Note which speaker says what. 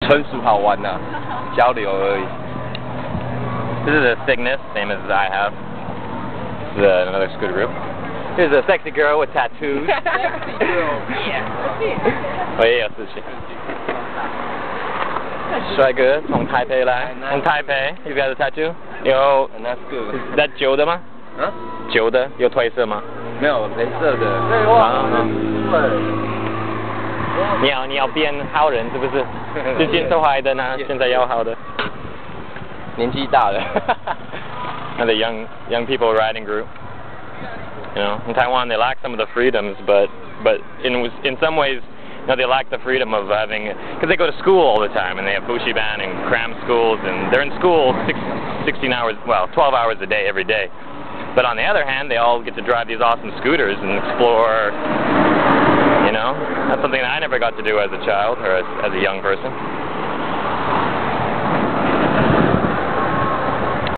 Speaker 1: 纯属好玩呐、交流而已。
Speaker 2: This is a Cygnus, same as I have. This is another scooter group. Here's a sexy girl with tattoos.
Speaker 1: Sexy girl.
Speaker 2: 我也有事情。帅哥从台北来，从台北 ，You got a tattoo？ 有
Speaker 1: And that's good.
Speaker 2: Is that 旧的吗？
Speaker 1: 啊？
Speaker 2: 旧的有褪色吗？
Speaker 1: 没有，镭射的。对
Speaker 2: 哇
Speaker 1: 对。
Speaker 2: 你要变好人是不是？之前是坏的呢，现在要好的。
Speaker 1: 年纪大了。
Speaker 2: Another young people riding group. You know, in Taiwan they lack some of the freedoms, but in some ways, you know, they lack the freedom of having, because they go to school all the time and they have bushiban and cram schools and they're in school 16 hours, well, 12 hours a day every day. But on the other hand, they all get to drive these awesome scooters and explore. You know, that's something that I never got to do as a child or as a young person.